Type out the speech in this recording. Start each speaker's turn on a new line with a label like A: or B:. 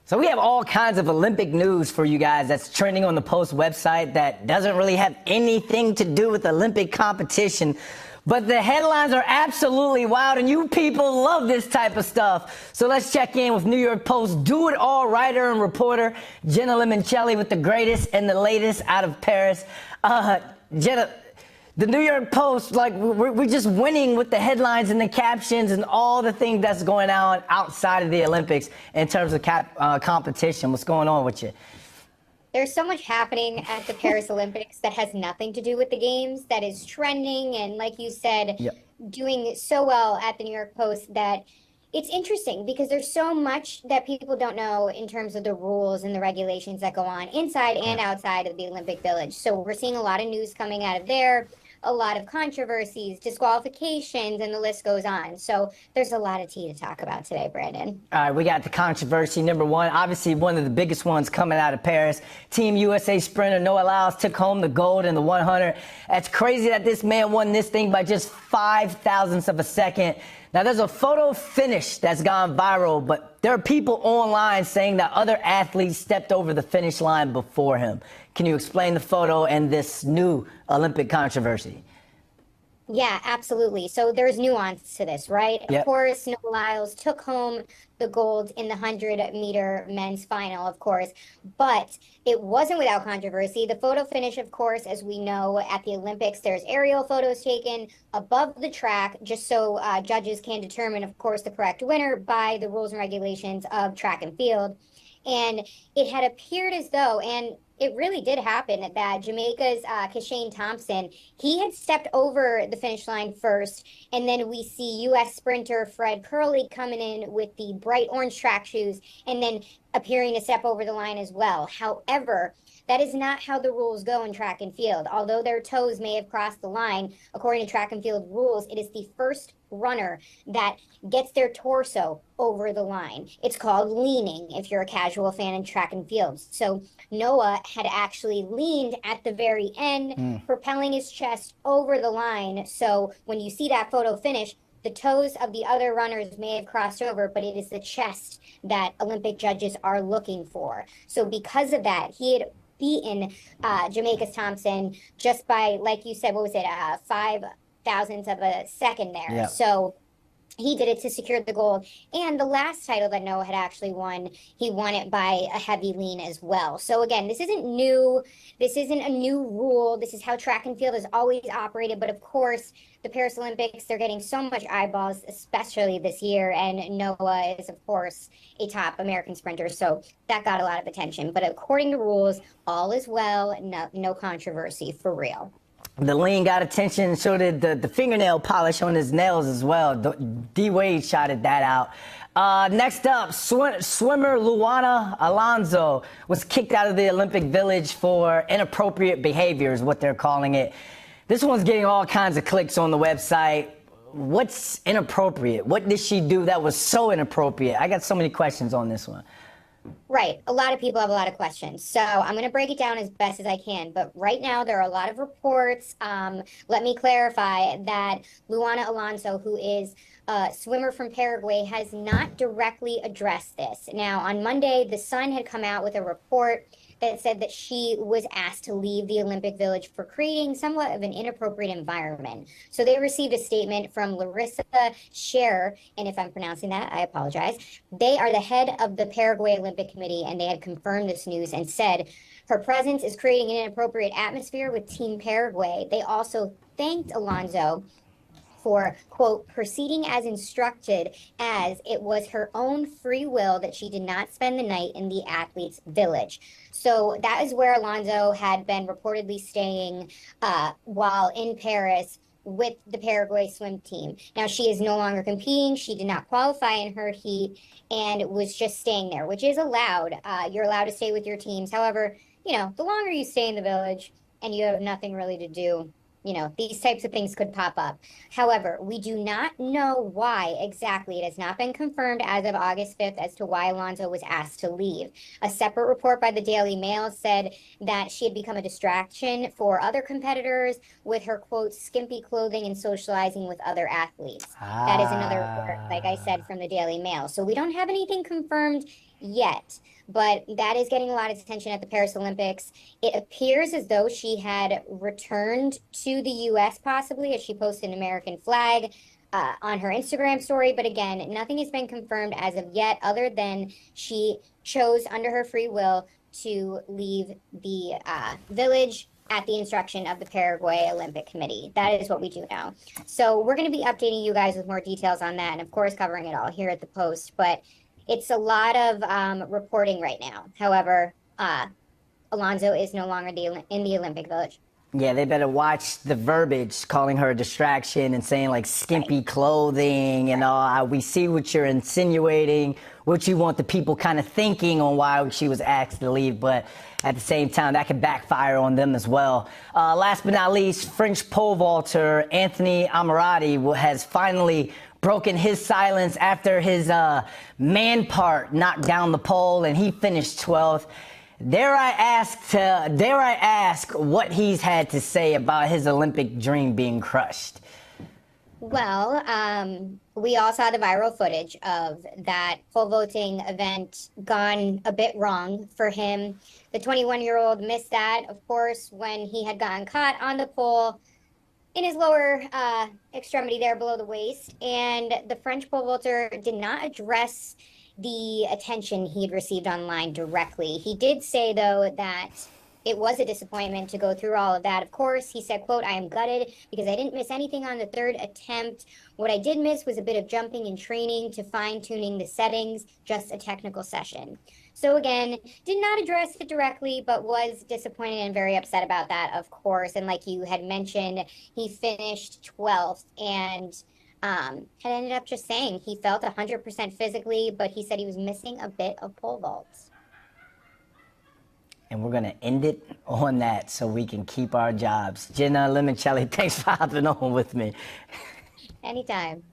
A: So we have all kinds of Olympic news for you guys that's trending on the Post website that doesn't really have anything to do with Olympic competition. But the headlines are absolutely wild, and you people love this type of stuff. So let's check in with New York Post do-it-all writer and reporter Jenna Limoncelli with the greatest and the latest out of Paris. Jenna, the New York Post, like, we're just winning with the headlines and the captions and all the things that's going on outside of the Olympics in terms of competition. What's going on with you?
B: There's so much happening at the Paris Olympics that has nothing to do with the games that is trending and, like you said, doing so well at the New York Post that it's interesting because there's so much that people don't know in terms of the rules and the regulations that go on inside and outside of the Olympic Village. So we're seeing a lot of news coming out of there, a lot of controversies, disqualifications, and the list goes on. So there's a lot of tea to talk about today, Brandon.
A: All right, we got the controversy. Number one, obviously one of the biggest ones coming out of Paris. Team USA sprinter Noah Lyles took home the gold in the 100. That's crazy that this man won this thing by just 5,000ths of a second. Now, there's a photo finish that's gone viral, but there are people online saying that other athletes stepped over the finish line before him. Can you explain the photo and this new Olympic controversy?
B: Yeah, absolutely. So there's nuance to this, right?
A: Yep.
B: Of course, Noah Lyles took home the gold in the 100-meter men's final, of course, but it wasn't without controversy. The photo finish, of course, as we know, at the Olympics, there's aerial photos taken above the track just so judges can determine, of course, the correct winner by the rules and regulations of track and field. And it had appeared as though, and it really did happen, that Jamaica's Kashane Thompson, he had stepped over the finish line first, and then we see U.S. sprinter Fred Kerley coming in with the bright orange track shoes and then appearing to step over the line as well. However, that is not how the rules go in track and field. Although their toes may have crossed the line, according to track and field rules, it is the first runner that gets their torso over the line. It's called leaning if you're a casual fan in track and field. So Noah had actually leaned at the very end, propelling his chest over the line. So when you see that photo finish, the toes of the other runners may have crossed over, but it is the chest that Olympic judges are looking for. So because of that, he had beaten Jamaica's Thompson just by, like you said, what was it, 5,000ths of a second there.
A: Yeah.
B: So he did it to secure the gold. And the last title that Noah had actually won, he won it by a heavy lean as well. So again, this isn't new. This isn't a new rule. This is how track and field has always operated. But of course, the Paris Olympics, they're getting so much eyeballs, especially this year. And Noah is, of course, a top American sprinter. So that got a lot of attention. But according to rules, all is well. No controversy for real.
A: The lean got attention, so did the fingernail polish on his nails as well. D-Wade shouted that out. Next up, swimmer Luana Alonso was kicked out of the Olympic Village for inappropriate behavior, is what they're calling it. This one's getting all kinds of clicks on the website. What's inappropriate? What did she do that was so inappropriate? I got so many questions on this one.
B: Right. A lot of people have a lot of questions. So I'm going to break it down as best as I can. But right now, there are a lot of reports. Let me clarify that Luana Alonso, who is a swimmer from Paraguay, has not directly addressed this. Now, on Monday, The Sun had come out with a report that said that she was asked to leave the Olympic Village for creating somewhat of an inappropriate environment. So they received a statement from Larissa Scherer, and if I'm pronouncing that, I apologize. They are the head of the Paraguay Olympic Committee, and they had confirmed this news and said her presence is creating an inappropriate atmosphere with Team Paraguay. They also thanked Alonso for, quote, proceeding as instructed, as it was her own free will that she did not spend the night in the athletes' village. So that is where Alonso had been reportedly staying while in Paris with the Paraguay swim team. Now, she is no longer competing. She did not qualify in her heat and was just staying there, which is allowed. You're allowed to stay with your teams. However, you know, the longer you stay in the village and you have nothing really to do, you know, these types of things could pop up. However, we do not know why exactly. It has not been confirmed as of August 5th as to why Alonso was asked to leave. A separate report by the Daily Mail said that she had become a distraction for other competitors with her, quote, skimpy clothing and socializing with other athletes. That is another report, like I said, from the Daily Mail. So we don't have anything confirmed yet, but that is getting a lot of attention at the Paris Olympics. It appears as though she had returned to the US possibly, as she posted an American flag on her Instagram story. But again, nothing has been confirmed as of yet, other than she chose under her free will to leave the village at the instruction of the Paraguay Olympic Committee. That is what we do know. So we're going to be updating you guys with more details on that, and of course covering it all here at the Post. But it's a lot of reporting right now. However, Alonso is no longer in the Olympic Village.
A: Yeah, they better watch the verbiage, calling her a distraction and saying like skimpy clothing and all. We see what you're insinuating, what you want the people kind of thinking on why she was asked to leave, but at the same time, that could backfire on them as well. Last but not least, French pole vaulter Anthony Ammirati has finally broken his silence after his man part knocked down the pole, and he finished 12th. Dare I ask what he's had to say about his Olympic dream being crushed?
B: Well, we all saw the viral footage of that pole vaulting event gone a bit wrong for him. The 21-year-old missed that, of course, when he had gotten caught on the pole in his lower extremity there below the waist. And the French pole vaulter did not address the attention he had received online directly. He did say, though, that it was a disappointment to go through all of that. Of course, he said, quote, "I am gutted because I didn't miss anything on the third attempt. What I did miss was a bit of jumping and training to fine-tuning the settings, just a technical session." So again, did not address it directly, but was disappointed and very upset about that, of course. And like you had mentioned, he finished 12th and had ended up just saying he felt 100% physically, but he said he was missing a bit of pole vaults.
A: And we're going to end it on that so we can keep our jobs. Jenna Limoncelli, thanks for hopping on with me.
B: Anytime.